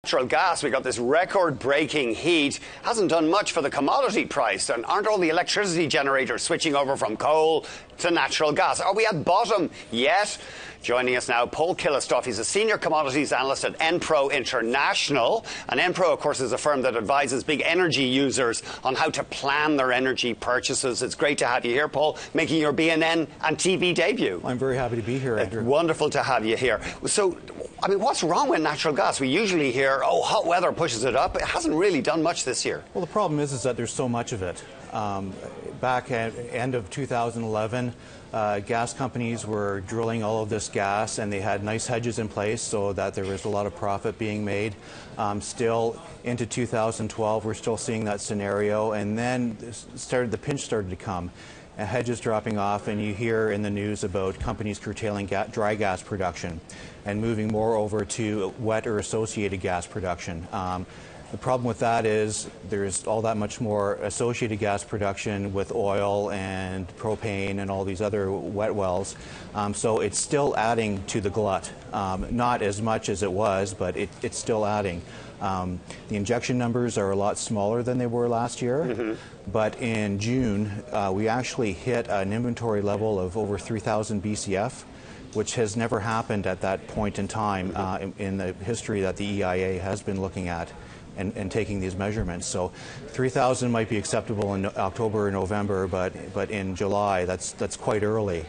Natural gas, we got this record-breaking heat, hasn't done much for the commodity price, and aren't all the electricity generators switching over from coal to natural gas? Are we at bottom yet? Joining us now, Paul Kilistoff. He's a senior commodities analyst at Enpro International. And Enpro, of course, is a firm that advises big energy users on how to plan their energy purchases. It's great to have you here, Paul, making your BNN and TV debut. I'm very happy to be here, Andrew. Wonderful to have you here. So, I mean, what's wrong with natural gas? We usually hear, oh, hot weather pushes it up. It hasn't really done much this year. Well, the problem is that there's so much of it. Back at end of 2011, gas companies were drilling all of this gas, and they had nice hedges in place so that there was a lot of profit being made. Still into 2012, we're still seeing that scenario, and then the pinch started to come. Hedges dropping off, and you hear in the news about companies curtailing dry gas production and moving more over to wet or associated gas production. The problem with that is there's all that much more associated gas production with oil and propane and all these other wet wells. So it's still adding to the glut. Not as much as it was, but it's still adding. The injection numbers are a lot smaller than they were last year. But in June, we actually hit an inventory level of over 3,000 BCF, which has never happened at that point in time in the history that the EIA has been looking at and taking these measurements. So 3,000 might be acceptable in October or November, but in July, that's quite early.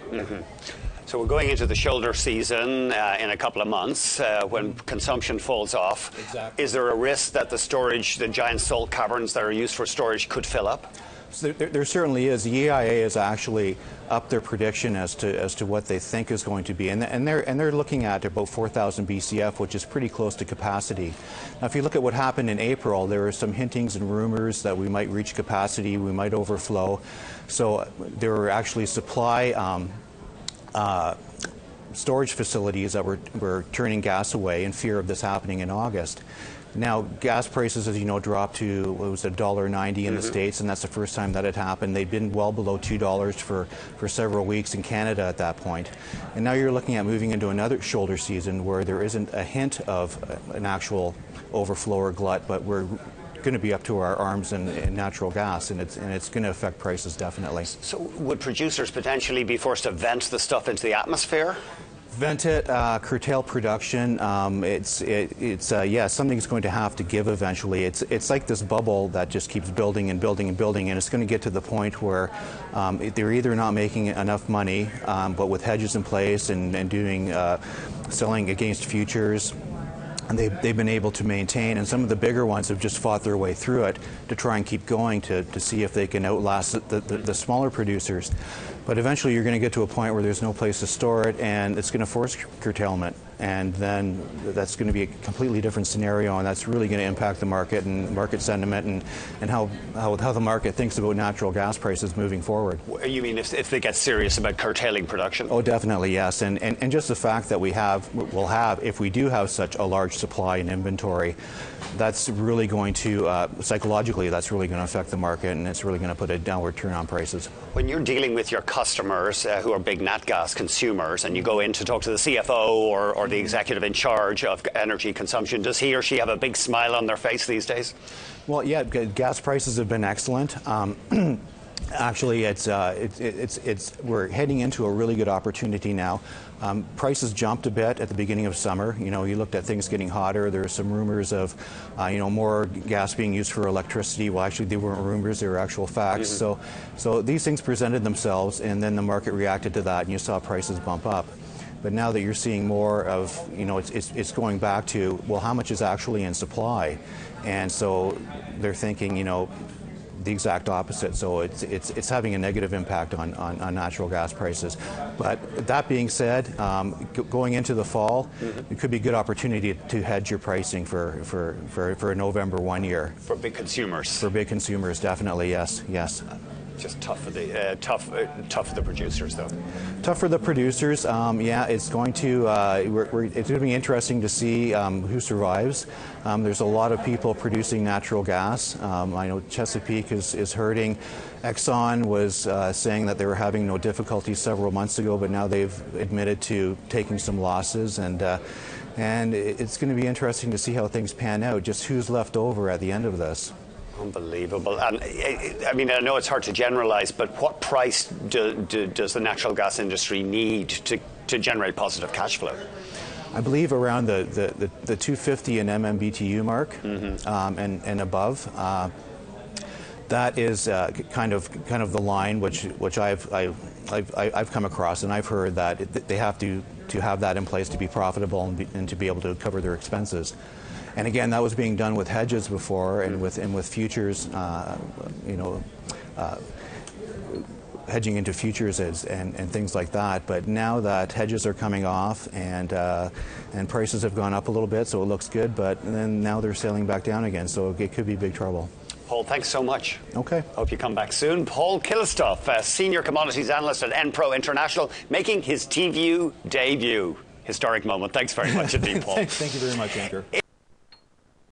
So we're going into the shoulder season in a couple of months when consumption falls off. Exactly. Is there a risk that the giant salt caverns that are used for storage could fill up? So there certainly is. The EIA has actually upped their prediction as to what they think is going to be, and they're looking at about 4,000 BCF, which is pretty close to capacity. Now, if you look at what happened in April, there were some hintings and rumors that we might reach capacity, we might overflow. So there were actually supply storage facilities that were turning gas away in fear of this happening in August. Now, gas prices, as you know, dropped to, what was it, $1.90 in the States, and that's the first time that had happened. They'd been well below $2 for several weeks in Canada at that point. And now you're looking at moving into another shoulder season where there isn't a hint of an actual overflow or glut, but we're going to be up to our arms in natural gas, and it's going to affect prices definitely. So would producers potentially be forced to vent the stuff into the atmosphere? Vent it, curtail production. Yeah, something's going to have to give eventually. It's like this bubble that just keeps building and building and building, and it's going to get to the point where they're either not making enough money, but with hedges in place and doing selling against futures, and they've been able to maintain, and some of the bigger ones have just fought their way through it to try and keep going to see if they can outlast the smaller producers. But eventually you're going to get to a point where there's no place to store it, and it's going to force curtailment, and then that's going to be a completely different scenario, and that's really going to impact the market and market sentiment and how the market thinks about natural gas prices moving forward. You mean if they get serious about curtailing production? Oh, definitely, yes. And just the fact that we'll have, if we do have such a large supply and inventory, that's really going to, psychologically, that's really going to affect the market, and it's really going to put a downward turn on prices. When you're dealing with your customers who are big nat gas consumers, and you go in to talk to the CFO or the executive in charge of energy consumption, does he or she have a big smile on their face these days? Well, yeah, gas prices have been excellent. Actually, we're heading into a really good opportunity now. Prices jumped a bit at the beginning of summer. You know, you looked at things getting hotter. There were some rumors of, more gas being used for electricity. Well, actually, they weren't rumors; they were actual facts. So these things presented themselves, and then the market reacted to that, and you saw prices bump up. But now that you're seeing more of, it's going back to, well, how much is actually in supply, and so they're thinking, the exact opposite. So it's having a negative impact on natural gas prices. But that being said, going into the fall, it could be a good opportunity to hedge your pricing for a November 1 year. For big consumers. For big consumers, definitely, yes. Just tough for the producers, though. Tough for the producers. Yeah, it's going to it's going to be interesting to see who survives. There's a lot of people producing natural gas. I know Chesapeake is hurting. Exxon was saying that they were having no difficulty several months ago, but now they've admitted to taking some losses, and And it's going to be interesting to see how things pan out, just who's left over at the end of this. Unbelievable. And I mean, I know it's hard to generalize, but what price does the natural gas industry need to generate positive cash flow? I believe around the 250 in MMBTU mark and above. That is kind of the line which I've come across, and I've heard that they have to have that in place to be profitable and to be able to cover their expenses. And again, that was being done with hedges before, and with futures, hedging into futures and things like that. But now that hedges are coming off and prices have gone up a little bit, so it looks good. But then now they're sailing back down again, so it could be big trouble. Paul, thanks so much. Okay. Hope you come back soon. Paul Kilistoff, Senior Commodities Analyst at Enpro International, making his TView debut. Historic moment. Thanks very much indeed, Paul. Thank you very much, Anchor.